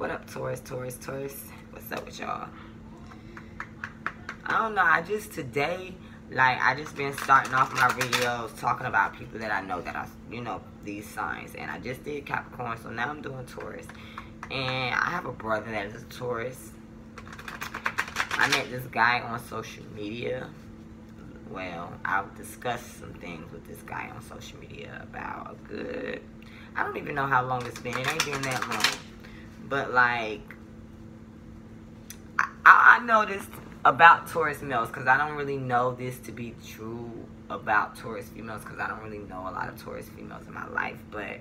What up, Taurus? What's up with y'all? I don't know. I just today, like, I just been starting off my videos talking about people that I know that are, you know, these signs. And I just did Capricorn, so now I'm doing Taurus. And I have a brother that is a Taurus. I met this guy on social media. Well, I'll discuss some things with this guy on social media about a good, I don't even know how long it's been. It ain't been that long. But, like, I noticed about Taurus males, because I don't really know this to be true about Taurus females, because I don't really know a lot of Taurus females in my life. But,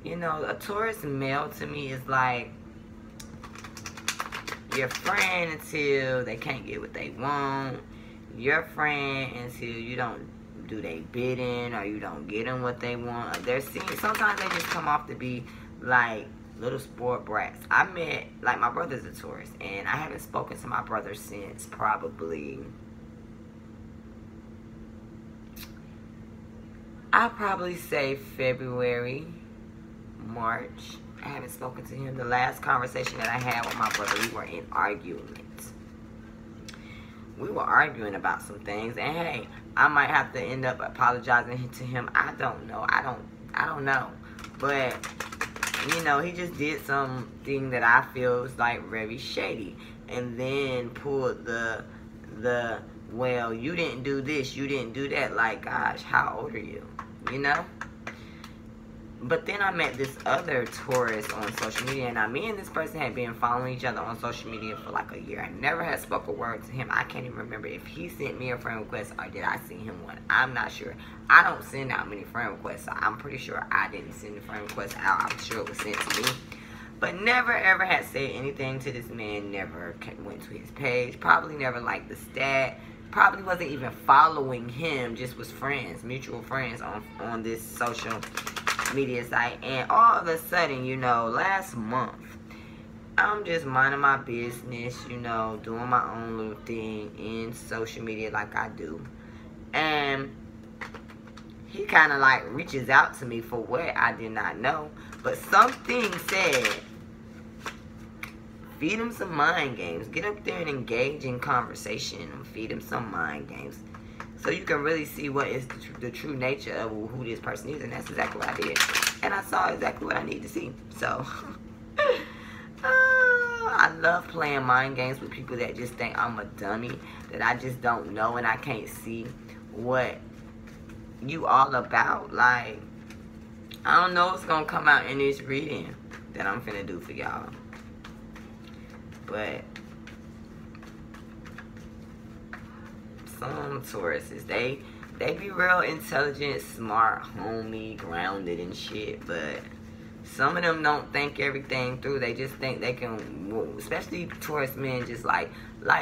you know, a Taurus male to me is like your friend until they can't get what they want. Your friend until you don't do their bidding or you don't get them what they want. They're seen, sometimes they just come off to be like little sport brats. I met, like, my brother's a Taurus, and I haven't spoken to my brother since probably, I'll probably say February, March. I haven't spoken to him. The last conversation that I had with my brother, we were in argument. We were arguing about some things, and hey, I might have to end up apologizing to him. I don't know. I don't know. But, you know, he just did something that I feel was like very shady, and then pulled the well, you didn't do this, you didn't do that. Like, gosh, how old are you? You know? But then I met this other Taurus on social media, and me and this person had been following each other on social media for like a year. I never had spoke a word to him. I can't even remember if he sent me a friend request or did I send him one. I'm not sure. I don't send out many friend requests, so I'm pretty sure I didn't send the friend request out. I'm sure it was sent to me. But never ever had said anything to this man. Never went to his page. Probably never liked the stat. Probably wasn't even following him. Just was friends, mutual friends on this social media site. And all of a sudden, you know, last month, I'm just minding my business, you know, doing my own little thing in social media like I do. And he kind of like reaches out to me for what I did not know. But something said, feed him some mind games. Get up there and engage in conversation and feed him some mind games. So you can really see what is the true nature of who this person is. And that's exactly what I did. And I saw exactly what I need to see. So, I love playing mind games with people that just think I'm a dummy. That I just don't know and I can't see what you all about. Like, I don't know what's going to come out in this reading that I'm finna do for y'all. But some Tauruses, they be real intelligent, smart, homey, grounded and shit, but some of them don't think everything through. They just think they can, especially Taurus men, just like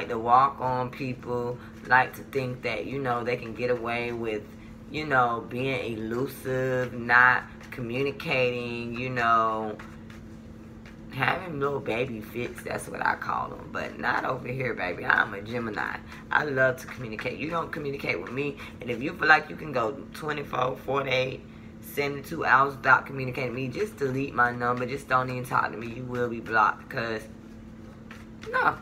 to walk on people, like to think that, you know, they can get away with, you know, being elusive, not communicating, you know, having little baby fits, that's what I call them. But not over here, baby. I'm a Gemini. I love to communicate. You don't communicate with me, and if you feel like you can go 24, 48, 72 hours without communicating with me, just delete my number. Just don't even talk to me. You will be blocked, because, no,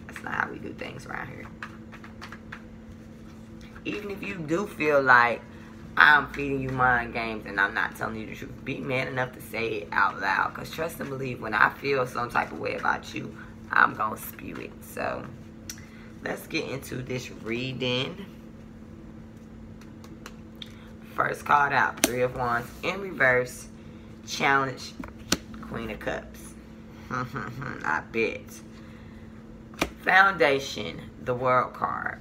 that's not how we do things around here. Even if you do feel like I'm feeding you mind games and I'm not telling you the truth, be man enough to say it out loud. Because trust and believe, when I feel some type of way about you, I'm going to spew it. So, let's get into this reading. First card out, Three of Wands in reverse. Challenge, Queen of Cups. I bet. Foundation, the World card.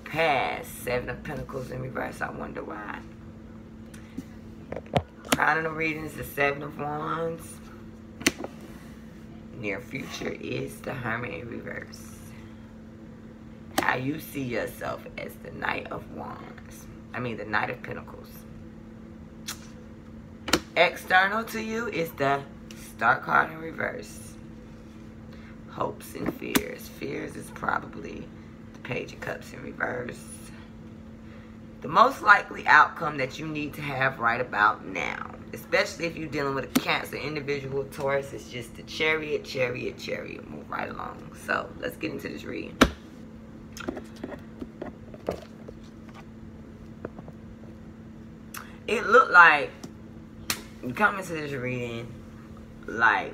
Past, Seven of Pentacles in reverse. I wonder why. Crown of the reading is the Seven of Wands. Near future is the Hermit in reverse. How you see yourself as the Knight of Wands. I mean, the Knight of Pentacles. External to you is the Star card in reverse. Hopes and fears. Fears is probably Page of Cups in reverse. The most likely outcome that you need to have right about now. Especially if you're dealing with a Cancer individual. Taurus is just the chariot, chariot, chariot. Move right along. So, let's get into this reading. It looked like you come into this reading like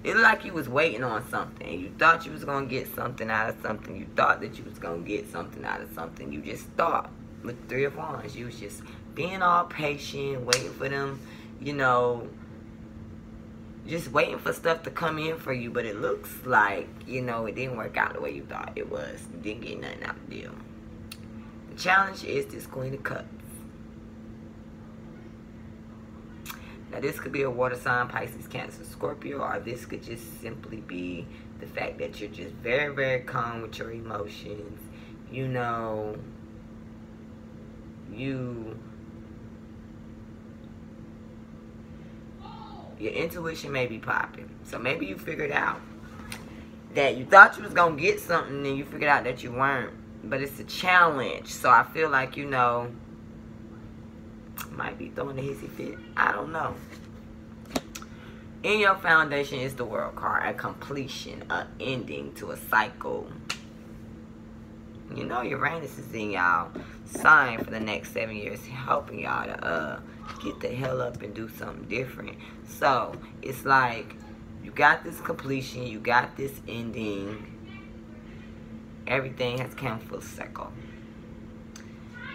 it looked like you was waiting on something. You thought you was gonna get something out of something. You thought that you was gonna get something out of something. You just thought. With Three of Wands, you was just being all patient, waiting for them, you know, just waiting for stuff to come in for you. But it looks like, you know, it didn't work out the way you thought it was. You didn't get nothing out of the deal. The challenge is this Queen of Cups. Now, this could be a water sign, Pisces, Cancer, Scorpio, or this could just simply be the fact that you're just very, very calm with your emotions. You know, your intuition may be popping. So maybe you figured out that you thought you was going to get something and you figured out that you weren't. But it's a challenge. So I feel like, you know, might be throwing a hissy fit. I don't know. In your foundation is the World card. A completion, an ending to a cycle. You know Uranus is in y'all sign for the next 7 years, helping y'all to get the hell up and do something different. So it's like you got this completion, you got this ending. Everything has come full circle.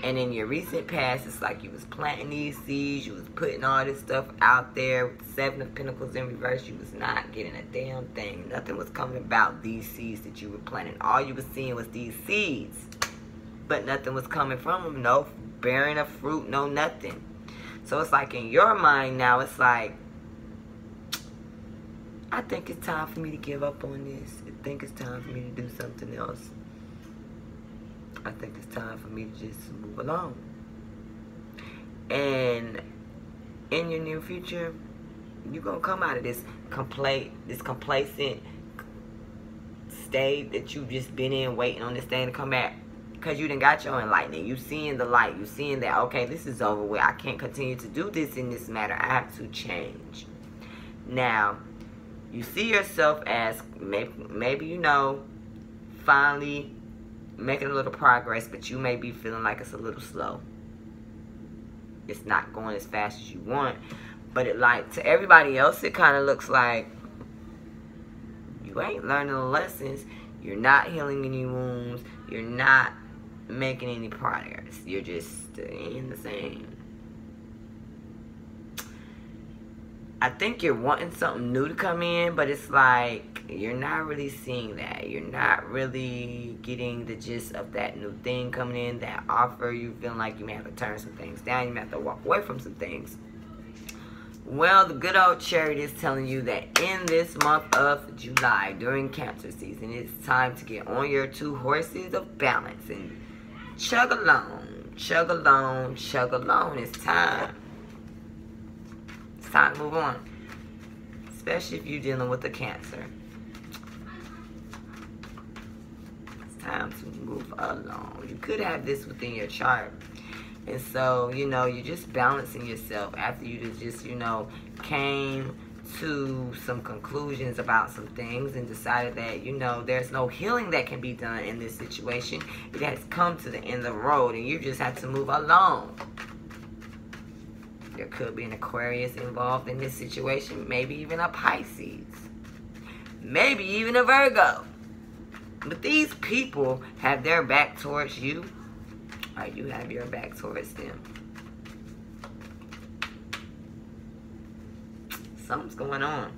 And in your recent past, it's like you was planting these seeds, you was putting all this stuff out there. With the Seven of Pentacles in reverse, you was not getting a damn thing. Nothing was coming about these seeds that you were planting. All you was seeing was these seeds, but nothing was coming from them. No bearing of fruit, no nothing. So it's like in your mind now, it's like, I think it's time for me to give up on this. I think it's time for me to do something else. I think it's time for me to just move along. And in your near future, you're going to come out of this complacent state that you've just been in, waiting on this thing to come back. Because you done got your enlightenment. You seeing the light. You seeing that, okay, this is over with. I can't continue to do this in this matter. I have to change. Now, you see yourself as maybe you know, finally making a little progress, but you may be feeling like it's a little slow. It's not going as fast as you want. But it, like, to everybody else, it kind of looks like you ain't learning the lessons. You're not healing any wounds. You're not making any progress. You're just in the same. I think you're wanting something new to come in, but it's like you're not really seeing that. You're not really getting the gist of that new thing coming in, that offer. You feeling like you may have to turn some things down. You may have to walk away from some things. Well, the good old Chariot is telling you that in this month of July, during Cancer season, it's time to get on your two horses of balance and chug along, chug along, chug along. It's time. It's time to move on. Especially if you're dealing with a Cancer. It's time to move along. You could have this within your chart. And so, you know, you're just balancing yourself after you just, you know, came to some conclusions about some things and decided that, you know, there's no healing that can be done in this situation. It has come to the end of the road and you just have to move along. There could be an Aquarius involved in this situation, maybe even a Pisces, maybe even a Virgo. But these people have their back towards you, or you have your back towards them. Something's going on.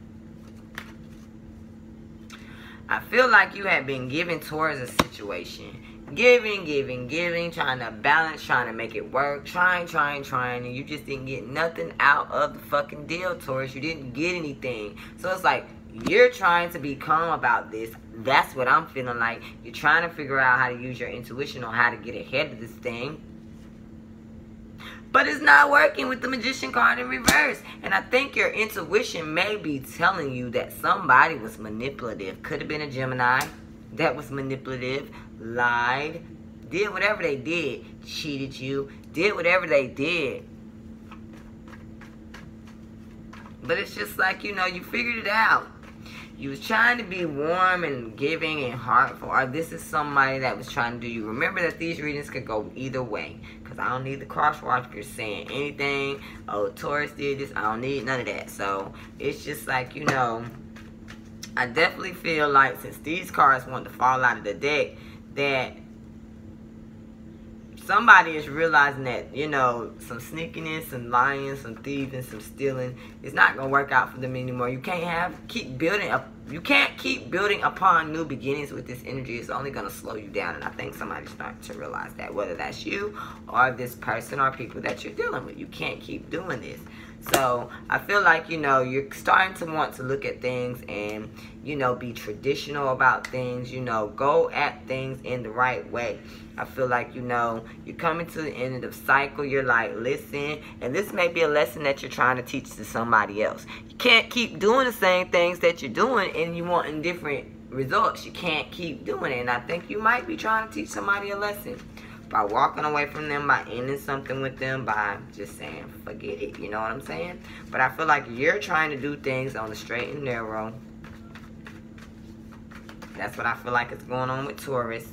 I feel like you have been giving towards a situation. Giving, trying to balance, trying to make it work, trying, and you just didn't get nothing out of the fucking deal, Taurus. You didn't get anything. So it's like, you're trying to be calm about this. That's what I'm feeling like. You're trying to figure out how to use your intuition on how to get ahead of this thing. But it's not working with the Magician card in reverse. And I think your intuition may be telling you that somebody was manipulative. Could have been a Gemini that was manipulative, lied, did whatever they did, cheated you, did whatever they did. But it's just like, you know, you figured it out. You was trying to be warm and giving and heartful, or this is somebody that was trying to do you. Remember that these readings could go either way, because I don't need the crosswalkers saying anything. Oh, Taurus did this. I don't need none of that. So it's just like, you know, I definitely feel like since these cards want to fall out of the deck, that somebody is realizing that, you know, some sneakiness, some lying, some thieving, some stealing is not going to work out for them anymore. You can't keep building upon new beginnings with this energy. It's only going to slow you down. And I think somebody's starting to realize that, whether that's you or this person or people that you're dealing with. You can't keep doing this. So I feel like, you know, you're starting to want to look at things and, you know, be traditional about things, you know, go at things in the right way. I feel like, you know, you're coming to the end of the cycle. You're like, listen, and this may be a lesson that you're trying to teach to somebody else. You can't keep doing the same things that you're doing and you want different results. You can't keep doing it. And I think you might be trying to teach somebody a lesson by walking away from them, by ending something with them, by just saying, forget it. You know what I'm saying? But I feel like you're trying to do things on the straight and narrow. That's what I feel like is going on with Taurus.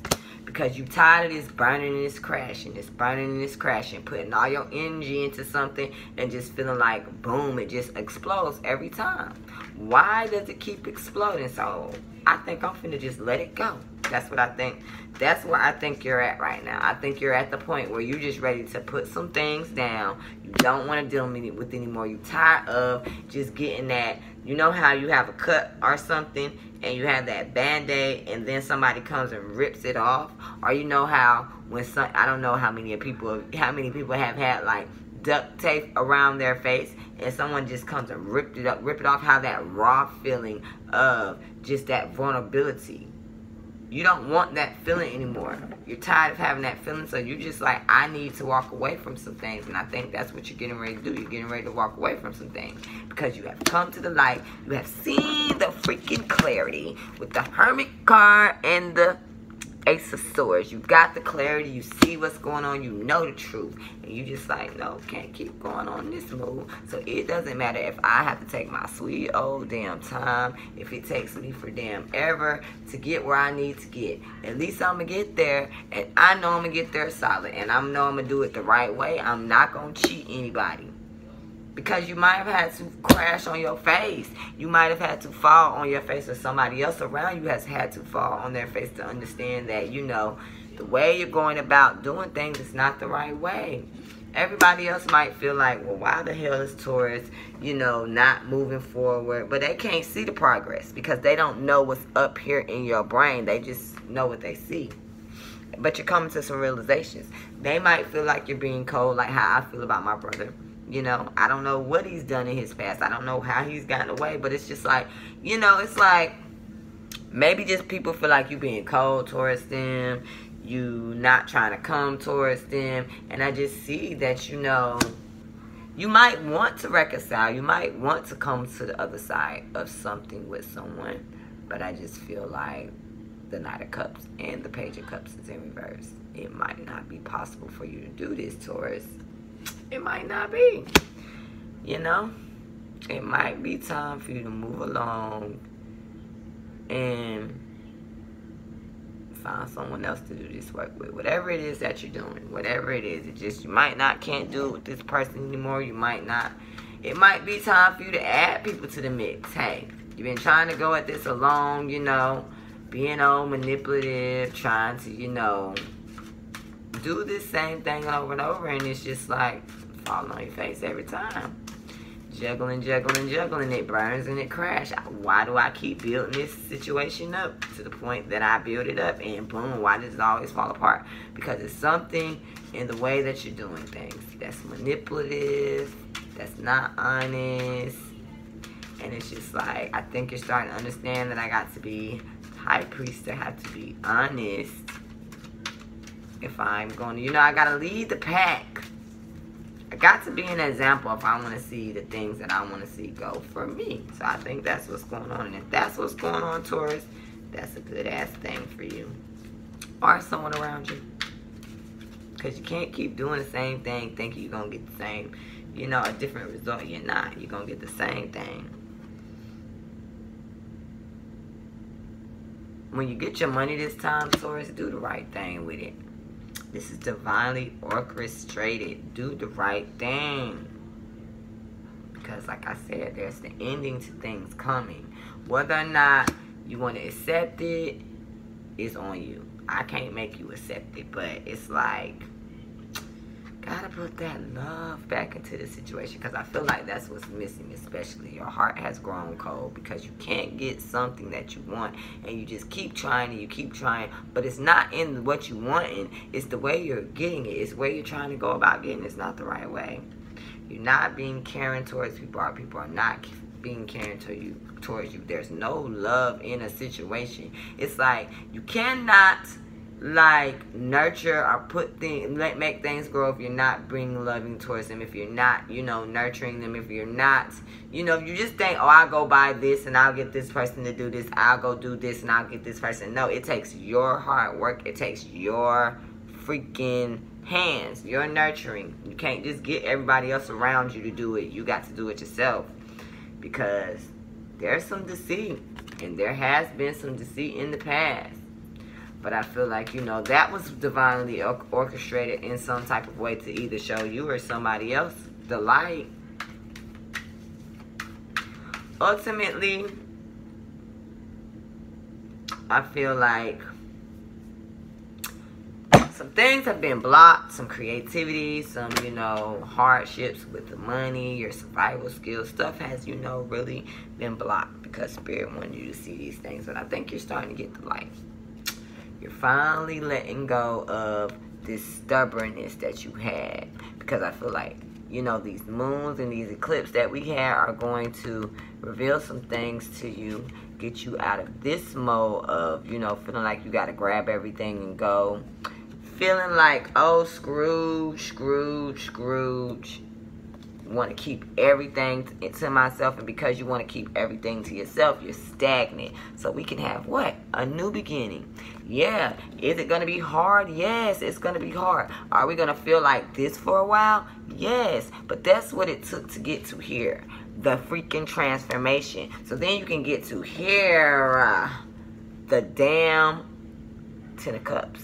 Because you tired of this burning and this crashing, putting all your energy into something and just feeling like, boom, it just explodes every time. Why does it keep exploding? So I think I'm finna just let it go. That's what I think. That's where I think you're at right now. I think you're at the point where you're just ready to put some things down. You don't want to deal with anymore. You're tired of just getting that. You know how you have a cut or something and you have that Band-Aid and then somebody comes and rips it off? Or you know how when I don't know how many people have had like duct tape around their face and someone just comes and rip it off, how that raw feeling of just that vulnerability. You don't want that feeling anymore. You're tired of having that feeling, so you just like, I need to walk away from some things. And I think that's what you're getting ready to do. You're getting ready to walk away from some things because you have come to the light. You have seen the freaking clarity with the Hermit card and the Ace of Swords. You got the clarity. You see what's going on. You know the truth. And you just like, no, can't keep going on this move. So it doesn't matter if I have to take my sweet old damn time. If it takes me for damn ever to get where I need to get. At least I'm going to get there. And I know I'm going to get there solid. And I know I'm going to do it the right way. I'm not going to cheat anybody. Because you might have had to crash on your face. You might have had to fall on your face, or somebody else around you has had to fall on their face to understand that, you know, the way you're going about doing things is not the right way. Everybody else might feel like, well, why the hell is Taurus, you know, not moving forward? But they can't see the progress because they don't know what's up here in your brain. They just know what they see. But you're coming to some realizations. They might feel like you're being cold, like how I feel about my brother. You know, I don't know what he's done in his past. I don't know how he's gotten away. But it's just like, you know, it's like maybe just people feel like you being cold towards them. You not trying to come towards them. And I just see that, you know, you might want to reconcile. You might want to come to the other side of something with someone. But I just feel like the Knight of Cups and the Page of Cups is in reverse. It might not be possible for you to do this, Taurus. It might not be, you know. It might be time for you to move along and find someone else to do this work with. Whatever it is that you're doing, whatever it is, it just, you might not can't do it with this person anymore. You might not. It might be time for you to add people to the mix. Hey, you've been trying to go at this alone, you know, being all manipulative, trying to, you know, do this same thing over and over, and it's just like falling on your face every time. Juggling, juggling, juggling. It burns and it crashes. Why do I keep building this situation up to the point that I build it up and boom, why does it always fall apart? Because it's something in the way that you're doing things that's manipulative, that's not honest, and it's just like, I think you're starting to understand that I got to be High Priest, I have to be honest. If I'm going to, you know, I got to lead the pack. I got to be an example if I want to see the things that I want to see go for me. So I think that's what's going on. And if that's what's going on, Taurus, that's a good-ass thing for you. Or someone around you. Because you can't keep doing the same thing thinking you're going to get the same, you know, a different result. You're not. You're going to get the same thing. When you get your money this time, Taurus, do the right thing with it. This is divinely orchestrated. Do the right thing. Because like I said, there's the ending to things coming. Whether or not you want to accept it, it's on you. I can't make you accept it, but it's like, gotta put that love back into the situation, because I feel like that's what's missing. Especially your heart has grown cold because you can't get something that you want, and you just keep trying and you keep trying, but it's not in what you want, and it's the way you're getting it. It's where you're trying to go about getting it. It's not the right way. You're not being caring towards people, or people are not being caring towards you. There's no love in a situation. It's like you cannot like nurture or put things, make things grow if you're not bringing loving towards them, if you're not, you know, nurturing them, if you're not, you know, you just think, oh, I'll go buy this and I'll get this person to do this, I'll go do this and I'll get this person. No, it takes your hard work. It takes your freaking hands, your nurturing. You can't just get everybody else around you to do it. You got to do it yourself, because there's some deceit, and there has been some deceit in the past. But I feel like, you know, that was divinely orchestrated in some type of way to either show you or somebody else the light. Ultimately, I feel like some things have been blocked, some creativity, some, you know, hardships with the money, your survival skills. Stuff has, you know, really been blocked because Spirit wanted you to see these things. But I think you're starting to get the light. You're finally letting go of this stubbornness that you had. Because I feel like, you know, these moons and these eclipses that we had are going to reveal some things to you. Get you out of this mode of, you know, feeling like you got to grab everything and go. Feeling like, oh, Scrooge. Want to keep everything to myself, and because you want to keep everything to yourself, you're stagnant. So we can have what? A new beginning. Yeah. Is it going to be hard? Yes, it's going to be hard. Are we going to feel like this for a while? Yes. But that's what it took to get to here. The freaking transformation. So then you can get to here. The damn Ten of Cups.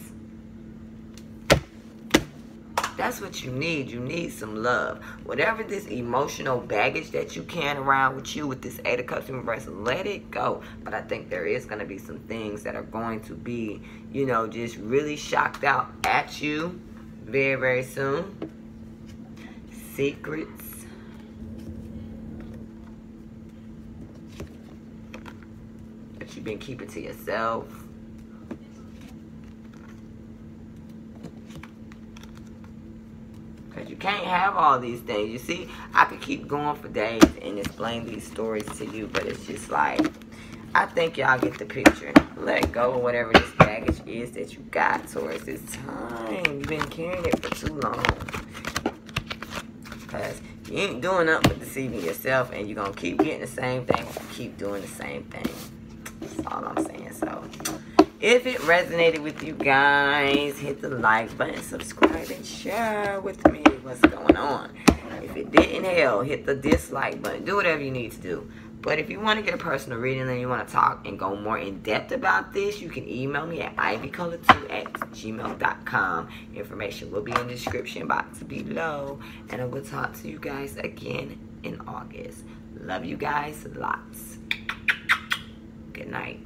That's what you need. You need some love. Whatever this emotional baggage that you carry around with you with this Eight of Cups in reverse, let it go. But I think there is going to be some things that are going to be, you know, just really shocked out at you very, very soon. Secrets. That you've been keeping to yourself. You can't have all these things. You see, I could keep going for days and explain these stories to you, but it's just like, I think y'all get the picture. Let go of whatever this baggage is that you got towards this time. You've been carrying it for too long. Because you ain't doing nothing but deceiving yourself, and you're going to keep getting the same thing if you keep doing the same thing. That's all I'm saying. So, if it resonated with you guys, hit the like button, subscribe, and share with me what's going on. If it didn't, hell, hit the dislike button. Do whatever you need to do. But if you want to get a personal reading and you want to talk and go more in depth about this, you can email me at ivycolor2@gmail.com. Information will be in the description box below. And I will talk to you guys again in August. Love you guys lots. Good night.